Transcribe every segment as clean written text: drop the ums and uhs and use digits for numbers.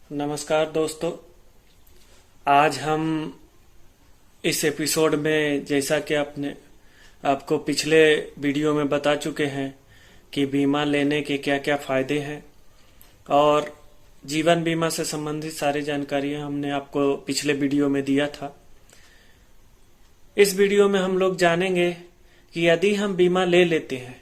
नमस्कार दोस्तों। आज हम इस एपिसोड में जैसा कि आपको पिछले वीडियो में बता चुके हैं कि बीमा लेने के क्या क्या फायदे हैं और जीवन बीमा से संबंधित सारी जानकारियां हमने आपको पिछले वीडियो में दिया था। इस वीडियो में हम लोग जानेंगे कि यदि हम बीमा ले लेते हैं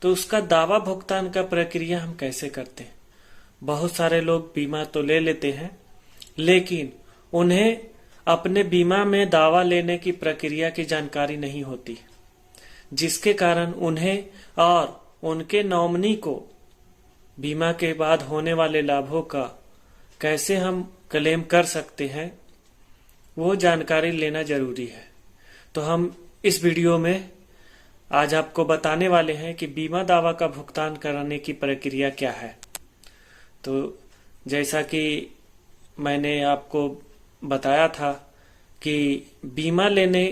तो उसका दावा भुगतान का प्रक्रिया हम कैसे करते हैं। बहुत सारे लोग बीमा तो ले लेते हैं लेकिन उन्हें अपने बीमा में दावा लेने की प्रक्रिया की जानकारी नहीं होती, जिसके कारण उन्हें और उनके नॉमिनी को बीमा के बाद होने वाले लाभों का कैसे हम क्लेम कर सकते हैं वो जानकारी लेना जरूरी है। तो हम इस वीडियो में आज आपको बताने वाले हैं कि बीमा दावा का भुगतान कराने की प्रक्रिया क्या है। तो जैसा कि मैंने आपको बताया था कि बीमा लेने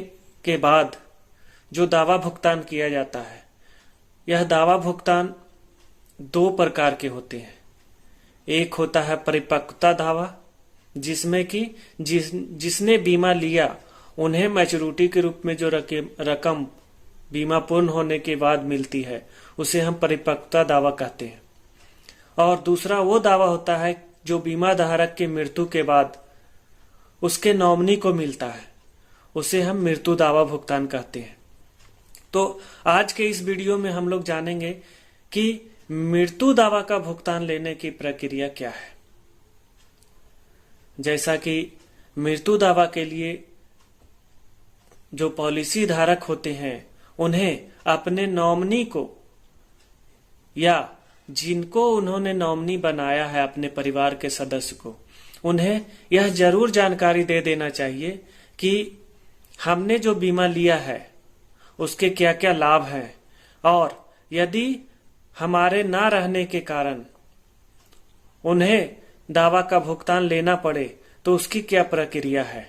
के बाद जो दावा भुगतान किया जाता है, यह दावा भुगतान दो प्रकार के होते हैं। एक होता है परिपक्वता दावा, जिसमें कि जिसने बीमा लिया उन्हें मैच्योरिटी के रूप में जो रकम बीमा पूर्ण होने के बाद मिलती है उसे हम परिपक्वता दावा कहते हैं। और दूसरा वो दावा होता है जो बीमा धारक की मृत्यु के बाद उसके नॉमिनी को मिलता है, उसे हम मृत्यु दावा भुगतान कहते हैं। तो आज के इस वीडियो में हम लोग जानेंगे कि मृत्यु दावा का भुगतान लेने की प्रक्रिया क्या है। जैसा कि मृत्यु दावा के लिए जो पॉलिसी धारक होते हैं उन्हें अपने नॉमिनी को या जिनको उन्होंने नॉमिनी बनाया है अपने परिवार के सदस्य को, उन्हें यह जरूर जानकारी दे देना चाहिए कि हमने जो बीमा लिया है उसके क्या क्या लाभ हैं और यदि हमारे ना रहने के कारण उन्हें दावा का भुगतान लेना पड़े तो उसकी क्या प्रक्रिया है।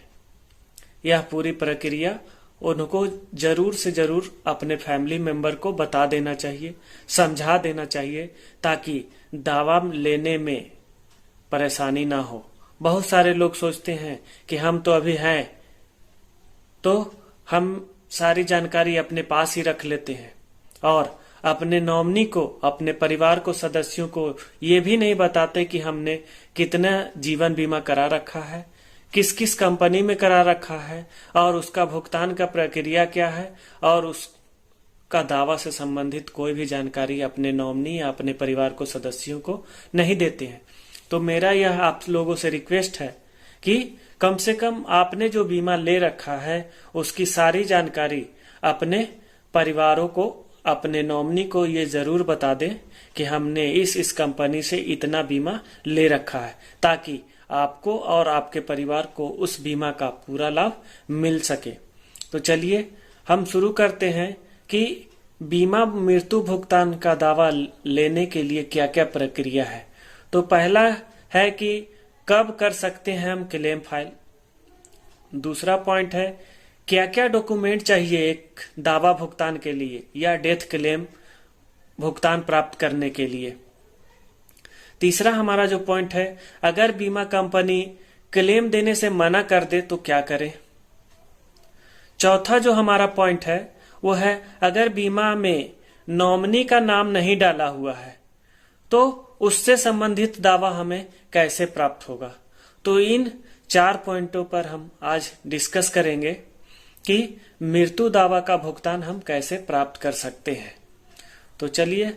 यह पूरी प्रक्रिया उनको जरूर से जरूर अपने फैमिली मेंबर को बता देना चाहिए, समझा देना चाहिए, ताकि दावा लेने में परेशानी ना हो। बहुत सारे लोग सोचते हैं कि हम तो अभी हैं तो हम सारी जानकारी अपने पास ही रख लेते हैं और अपने नॉमिनी को, अपने परिवार को, सदस्यों को ये भी नहीं बताते कि हमने कितना जीवन बीमा करा रखा है, किस किस कंपनी में करा रखा है और उसका भुगतान का प्रक्रिया क्या है, और उसका दावा से संबंधित कोई भी जानकारी अपने नॉमिनी या अपने परिवार को, सदस्यों को नहीं देते हैं। तो मेरा यह आप लोगों से रिक्वेस्ट है कि कम से कम आपने जो बीमा ले रखा है उसकी सारी जानकारी अपने परिवारों को, अपने नॉमिनी को ये जरूर बता दें कि हमने इस कंपनी से इतना बीमा ले रखा है, ताकि आपको और आपके परिवार को उस बीमा का पूरा लाभ मिल सके। तो चलिए हम शुरू करते हैं कि बीमा मृत्यु भुगतान का दावा लेने के लिए क्या क्या प्रक्रिया है। तो पहला है कि कब कर सकते हैं हम क्लेम फाइल। दूसरा पॉइंट है क्या क्या डॉक्यूमेंट चाहिए एक दावा भुगतान के लिए या डेथ क्लेम भुगतान प्राप्त करने के लिए। तीसरा हमारा जो पॉइंट है, अगर बीमा कंपनी क्लेम देने से मना कर दे तो क्या करें। चौथा जो हमारा पॉइंट है वो है अगर बीमा में नॉमिनी का नाम नहीं डाला हुआ है तो उससे संबंधित दावा हमें कैसे प्राप्त होगा। तो इन 4 पॉइंटों पर हम आज डिस्कस करेंगे कि मृत्यु दावा का भुगतान हम कैसे प्राप्त कर सकते हैं। तो चलिए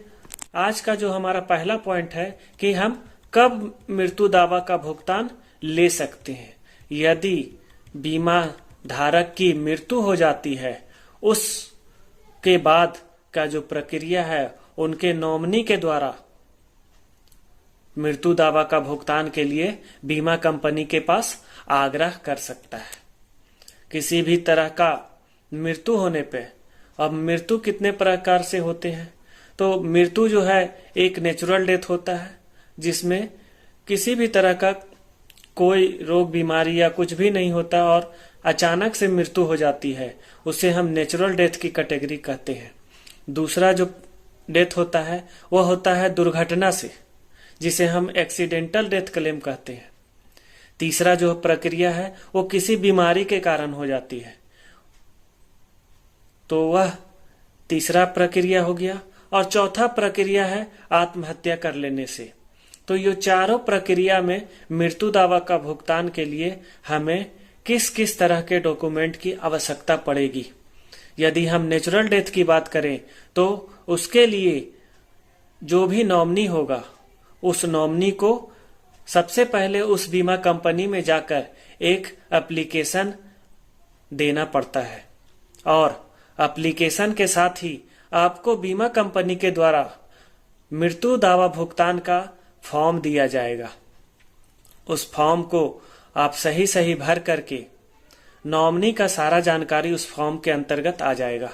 आज का जो हमारा पहला पॉइंट है कि हम कब मृत्यु दावा का भुगतान ले सकते हैं। यदि बीमा धारक की मृत्यु हो जाती है उसके बाद का जो प्रक्रिया है उनके नॉमिनी के द्वारा मृत्यु दावा का भुगतान के लिए बीमा कंपनी के पास आग्रह कर सकता है। किसी भी तरह का मृत्यु होने पे, अब मृत्यु कितने प्रकार से होते हैं, तो मृत्यु जो है एक नेचुरल डेथ होता है जिसमें किसी भी तरह का कोई रोग बीमारी या कुछ भी नहीं होता और अचानक से मृत्यु हो जाती है, उसे हम नेचुरल डेथ की कैटेगरी कहते हैं। दूसरा जो डेथ होता है वह होता है दुर्घटना से, जिसे हम एक्सीडेंटल डेथ क्लेम कहते हैं। तीसरा जो प्रक्रिया है वो किसी बीमारी के कारण हो जाती है, तो वह तीसरा प्रक्रिया हो गया। और चौथा प्रक्रिया है आत्महत्या कर लेने से। तो ये चारों प्रक्रिया में मृत्यु दावा का भुगतान के लिए हमें किस किस तरह के डॉक्यूमेंट की आवश्यकता पड़ेगी। यदि हम नेचुरल डेथ की बात करें तो उसके लिए जो भी नॉमिनी होगा, उस नॉमिनी को सबसे पहले उस बीमा कंपनी में जाकर एक एप्लीकेशन देना पड़ता है, और एप्लीकेशन के साथ ही आपको बीमा कंपनी के द्वारा मृत्यु दावा भुगतान का फॉर्म दिया जाएगा। उस फॉर्म को आप सही सही भर करके नॉमिनी का सारा जानकारी उस फॉर्म के अंतर्गत आ जाएगा।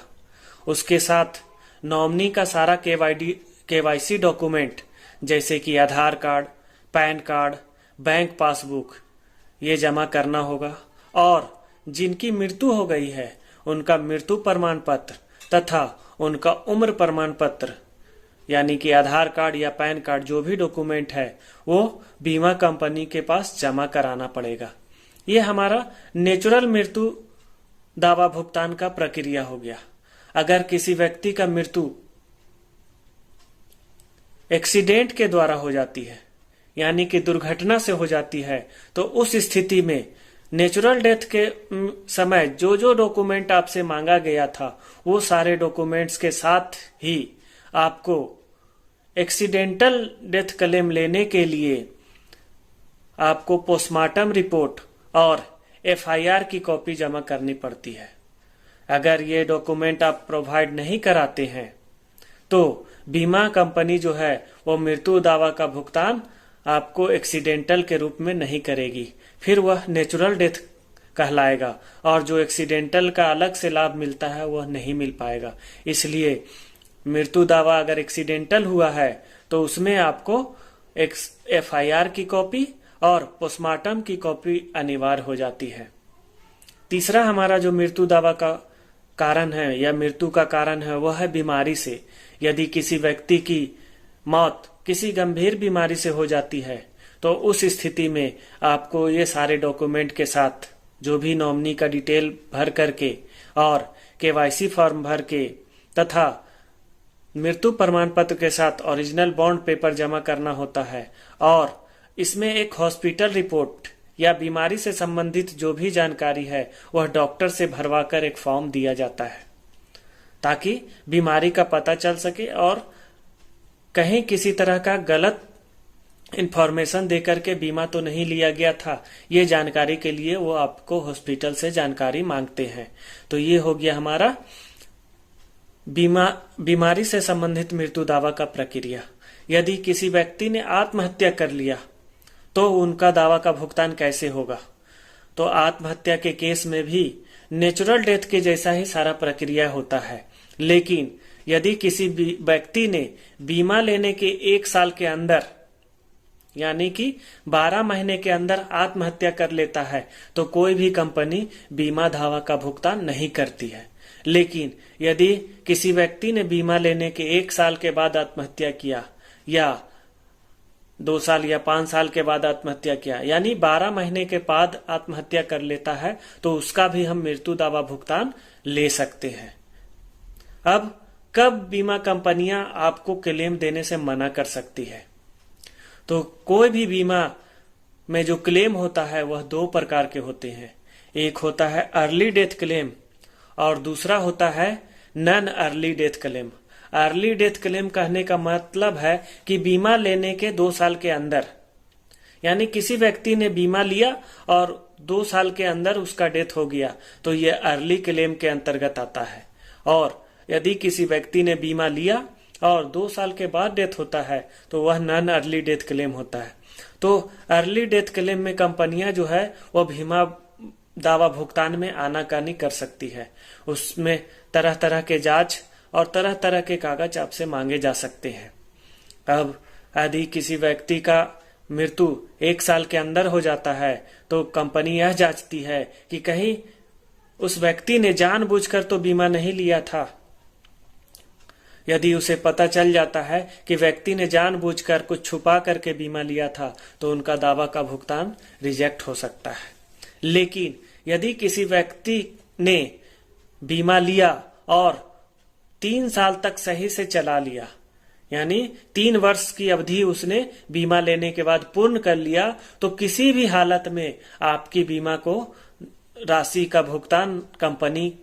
उसके साथ नॉमिनी का सारा केवाईसी डॉक्यूमेंट जैसे कि Aadhaar card, PAN card, bank passbook ये जमा करना होगा, और जिनकी मृत्यु हो गई है उनका मृत्यु प्रमाण पत्र तथा उनका उम्र प्रमाण पत्र यानी कि आधार कार्ड या पैन कार्ड जो भी डॉक्यूमेंट है वो बीमा कंपनी के पास जमा कराना पड़ेगा। ये हमारा नेचुरल मृत्यु दावा भुगतान का प्रक्रिया हो गया। अगर किसी व्यक्ति का मृत्यु एक्सीडेंट के द्वारा हो जाती है यानी कि दुर्घटना से हो जाती है, तो उस स्थिति में नेचुरल डेथ के समय जो जो डॉक्यूमेंट आपसे मांगा गया था वो सारे डॉक्यूमेंट्स के साथ ही आपको एक्सीडेंटल डेथ क्लेम लेने के लिए आपको पोस्टमार्टम रिपोर्ट और एफआईआर की कॉपी जमा करनी पड़ती है। अगर ये डॉक्यूमेंट आप प्रोवाइड नहीं कराते हैं तो बीमा कंपनी जो है वो मृत्यु दावा का भुगतान आपको एक्सीडेंटल के रूप में नहीं करेगी, फिर वह नेचुरल डेथ कहलाएगा, और जो एक्सीडेंटल का अलग से लाभ मिलता है वह नहीं मिल पाएगा। इसलिए मृत्यु दावा अगर एक्सीडेंटल हुआ है तो उसमें आपको एफआईआर की कॉपी और पोस्टमार्टम की कॉपी अनिवार्य हो जाती है। तीसरा हमारा जो मृत्यु दावा का कारण है या मृत्यु का कारण है वह है बीमारी से। यदि किसी व्यक्ति की मौत किसी गंभीर बीमारी से हो जाती है तो उस स्थिति में आपको ये सारे डॉक्यूमेंट के साथ जो भी नॉमिनी का डिटेल भर करके और केवाईसी फॉर्म भर के तथा मृत्यु प्रमाण पत्र के साथ ओरिजिनल बॉन्ड पेपर जमा करना होता है, और इसमें एक हॉस्पिटल रिपोर्ट या बीमारी से संबंधित जो भी जानकारी है वह डॉक्टर से भरवाकर एक फॉर्म दिया जाता है ताकि बीमारी का पता चल सके और कहीं किसी तरह का गलत इंफॉर्मेशन देकर के बीमा तो नहीं लिया गया था, ये जानकारी के लिए वो आपको हॉस्पिटल से जानकारी मांगते हैं। तो ये हो गया हमारा बीमारी से संबंधित मृत्यु दावा का प्रक्रिया। यदि किसी व्यक्ति ने आत्महत्या कर लिया तो उनका दावा का भुगतान कैसे होगा? तो आत्महत्या के केस में भी नेचुरल डेथ के जैसा ही सारा प्रक्रिया होता है, लेकिन यदि किसी व्यक्ति ने बीमा लेने के 1 साल के अंदर यानी कि 12 महीने के अंदर आत्महत्या कर लेता है तो कोई भी कंपनी बीमा दावा का भुगतान नहीं करती है। लेकिन यदि किसी व्यक्ति ने बीमा लेने के 1 साल के बाद आत्महत्या किया या 2 साल या 5 साल के बाद आत्महत्या किया यानी 12 महीने के बाद आत्महत्या कर लेता है तो उसका भी हम मृत्यु दावा भुगतान ले सकते हैं। अब कब बीमा कंपनियां आपको क्लेम देने से मना कर सकती है? तो कोई भी बीमा में जो क्लेम होता है वह 2 प्रकार के होते हैं। एक होता है अर्ली डेथ क्लेम और दूसरा होता है non early death claim. Early death claim कहने का मतलब है कि बीमा लेने के 2 साल के अंदर, यानी किसी व्यक्ति ने बीमा लिया और 2 साल के अंदर उसका डेथ हो गया तो यह अर्ली क्लेम के अंतर्गत आता है। और यदि किसी व्यक्ति ने बीमा लिया और 2 साल के बाद डेथ होता है तो वह नॉन अर्ली डेथ क्लेम होता है। तो अर्ली डेथ क्लेम में कंपनियां जो है वह बीमा दावा भुगतान में आनाकानी कर सकती है। उसमें तरह तरह के जांच और तरह तरह के कागज आपसे मांगे जा सकते हैं। अब यदि किसी व्यक्ति का मृत्यु 1 साल के अंदर हो जाता है तो कंपनी यह जांचती है कि कहीं उस व्यक्ति ने जानबूझकर तो बीमा नहीं लिया था यदि उसे पता चल जाता है कि व्यक्ति ने जानबूझकर कुछ छुपा करके बीमा लिया था तो उनका दावा का भुगतान रिजेक्ट हो सकता है। लेकिन यदि किसी व्यक्ति ने बीमा लिया और 3 साल तक सही से चला लिया, यानी 3 वर्ष की अवधि उसने बीमा लेने के बाद पूर्ण कर लिया, तो किसी भी हालत में आपकी बीमा को राशि का भुगतान कंपनी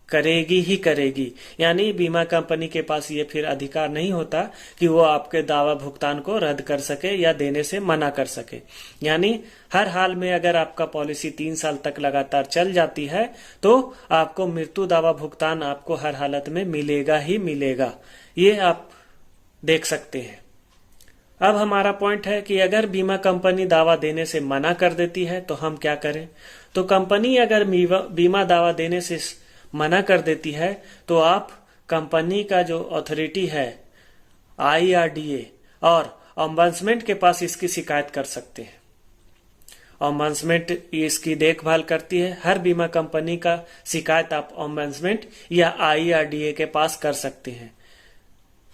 करेगी ही करेगी। यानी बीमा कंपनी के पास ये फिर अधिकार नहीं होता कि वो आपके दावा भुगतान को रद्द कर सके या देने से मना कर सके। यानी हर हाल में अगर आपका पॉलिसी 3 साल तक लगातार चल जाती है तो आपको मृत्यु दावा भुगतान आपको हर हालत में मिलेगा ही मिलेगा। ये आप देख सकते हैं। अब हमारा पॉइंट है कि अगर बीमा कंपनी दावा देने से मना कर देती है तो हम क्या करें। तो कंपनी अगर बीमा दावा देने से मना कर देती है तो आप कंपनी का जो अथॉरिटी है IRDA और ओम्बड्समैन के पास इसकी शिकायत कर सकते हैं। ओम्बड्समैन इसकी देखभाल करती है। हर बीमा कंपनी का शिकायत आप ओम्बड्समैन या IRDA के पास कर सकते हैं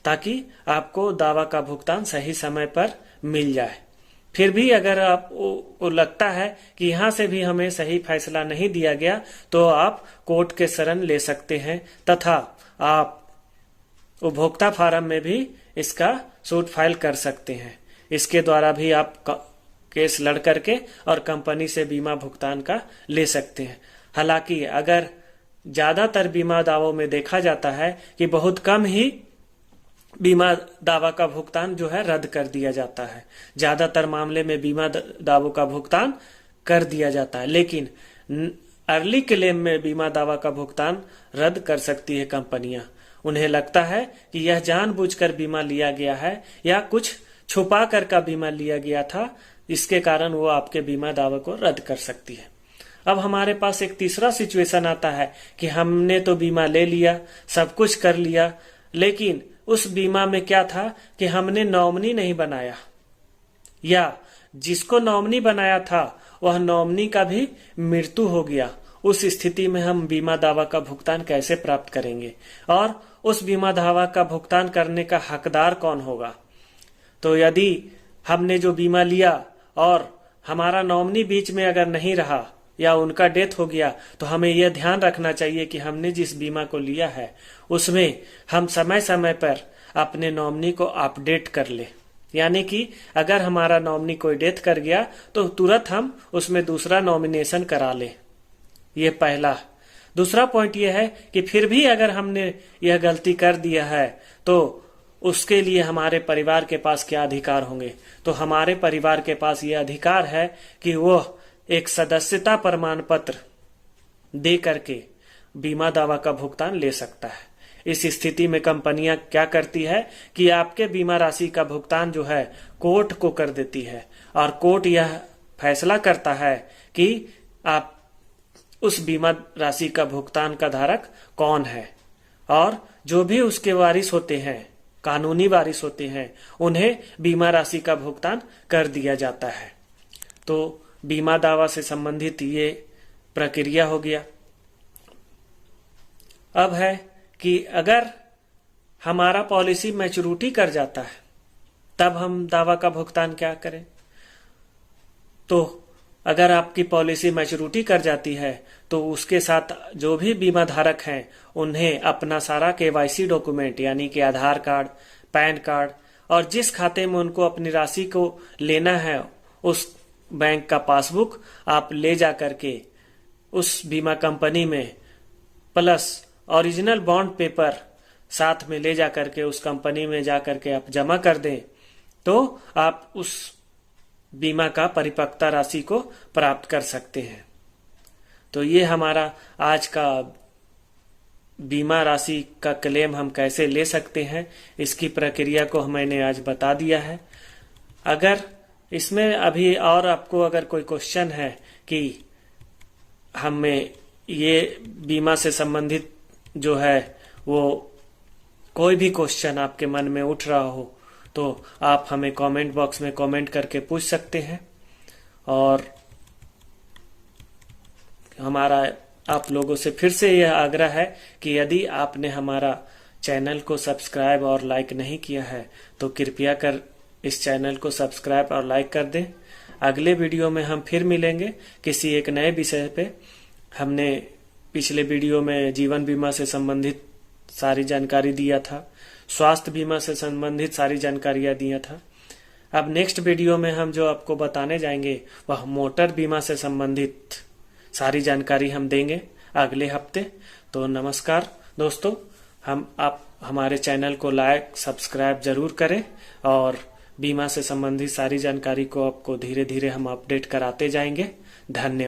ताकि आपको दावा का भुगतान सही समय पर मिल जाए। फिर भी अगर आपको लगता है कि यहां से भी हमें सही फैसला नहीं दिया गया तो आप कोर्ट के शरण ले सकते हैं तथा आप उपभोक्ता फारम में भी इसका सूट फाइल कर सकते हैं। इसके द्वारा भी आप केस लड़ करके और कंपनी से बीमा भुगतान का ले सकते हैं। हालांकि अगर ज्यादातर बीमा दावों में देखा जाता है कि बहुत कम ही बीमा दावा का भुगतान जो है रद्द कर दिया जाता है। ज्यादातर मामले में बीमा दावों का भुगतान कर दिया जाता है, लेकिन अर्ली क्लेम में बीमा दावा का भुगतान रद्द कर सकती है कंपनियां। उन्हें लगता है कि यह जानबूझकर बीमा लिया गया है या कुछ छुपा कर का बीमा लिया गया था, इसके कारण वो आपके बीमा दावे को रद्द कर सकती है। अब हमारे पास एक तीसरा सिचुएशन आता है कि हमने तो बीमा ले लिया, सब कुछ कर लिया, लेकिन उस बीमा में क्या था कि हमने नॉमिनी नहीं बनाया या जिसको नॉमिनी बनाया था वह नॉमिनी का भी मृत्यु हो गया। उस स्थिति में हम बीमा दावा का भुगतान कैसे प्राप्त करेंगे और उस बीमा दावा का भुगतान करने का हकदार कौन होगा। तो यदि हमने जो बीमा लिया और हमारा नॉमिनी बीच में अगर नहीं रहा या उनका डेथ हो गया तो हमें यह ध्यान रखना चाहिए कि हमने जिस बीमा को लिया है उसमें हम समय समय पर अपने नॉमिनी को अपडेट कर ले। यानी कि अगर हमारा नॉमिनी कोई डेथ कर गया तो तुरंत हम उसमें दूसरा नॉमिनेशन करा ले। ये पहला। दूसरा पॉइंट यह है कि फिर भी अगर हमने यह गलती कर दिया है तो उसके लिए हमारे परिवार के पास क्या अधिकार होंगे। तो हमारे परिवार के पास यह अधिकार है कि वह एक सदस्यता प्रमाण पत्र दे करके बीमा दावा का भुगतान ले सकता है। इस स्थिति में कंपनियां क्या करती है कि आपके बीमा राशि का भुगतान जो है कोर्ट को कर देती है और कोर्ट यह फैसला करता है कि आप उस बीमा राशि का भुगतान का धारक कौन है और जो भी उसके वारिस होते हैं, कानूनी वारिस होते हैं, उन्हें बीमा राशि का भुगतान कर दिया जाता है। तो बीमा दावा से संबंधित ये प्रक्रिया हो गया। अब है कि अगर हमारा पॉलिसी मैच्योरिटी कर जाता है तब हम दावा का भुगतान क्या करें। तो अगर आपकी पॉलिसी मैच्योरिटी कर जाती है तो उसके साथ जो भी बीमा धारक हैं उन्हें अपना सारा KYC डॉक्यूमेंट यानी कि आधार कार्ड, पैन कार्ड और जिस खाते में उनको अपनी राशि को लेना है उस बैंक का पासबुक आप ले जा करके उस बीमा कंपनी में प्लस ओरिजिनल बॉन्ड पेपर साथ में ले जा करके उस कंपनी में जा करके आप जमा कर दें तो आप उस बीमा का परिपक्वता राशि को प्राप्त कर सकते हैं। तो ये हमारा आज का बीमा राशि का क्लेम हम कैसे ले सकते हैं इसकी प्रक्रिया को मैंने आज बता दिया है। अगर इसमें अभी और आपको अगर कोई क्वेश्चन है कि हमें ये बीमा से संबंधित जो है वो कोई भी क्वेश्चन आपके मन में उठ रहा हो तो आप हमें कमेंट बॉक्स में कमेंट करके पूछ सकते हैं। और हमारा आप लोगों से फिर से यह आग्रह है कि यदि आपने हमारा चैनल को सब्सक्राइब और लाइक नहीं किया है तो कृपया कर इस चैनल को सब्सक्राइब और लाइक कर दें। अगले वीडियो में हम फिर मिलेंगे किसी एक नए विषय पे। हमने पिछले वीडियो में जीवन बीमा से संबंधित सारी जानकारी दिया था, स्वास्थ्य बीमा से संबंधित सारी जानकारियां दिया था। अब नेक्स्ट वीडियो में हम जो आपको बताने जाएंगे वह मोटर बीमा से संबंधित सारी जानकारी हम देंगे अगले हफ्ते। तो नमस्कार दोस्तों, आप हमारे चैनल को लाइक सब्सक्राइब जरूर करें और बीमा से संबंधित सारी जानकारी को आपको धीरे धीरे हम अपडेट कराते जाएंगे। धन्यवाद।